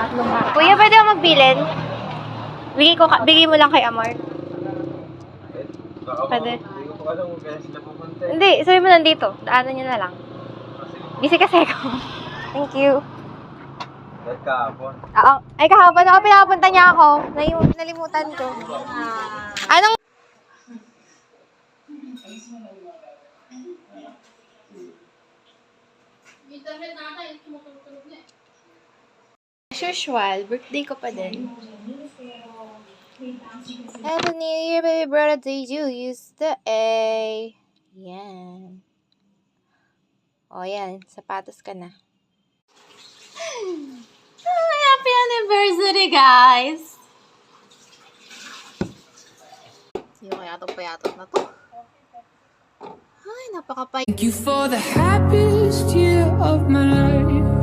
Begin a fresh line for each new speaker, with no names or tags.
tatlong harap.
Kuya, pwede ako magbilin? Bigay mo lang kay Amor. Pwede. Hindi, sabi mo nandito. Daanan niyo na lang. Busy kasi ako. Thank you.
Kahapon.
Oo. Ay, kahapon ako, pinapunta niya ako. Nalimutan ko. Anong... As usual, birthday ko pa din. Happy New Year, baby brother, did you use the A? Yan. O, yan. Sapatos ka na.
Happy anniversary, guys! Sino kaya itong payatot na to? Ay, napakapay.
Thank you for the happiest year of my life.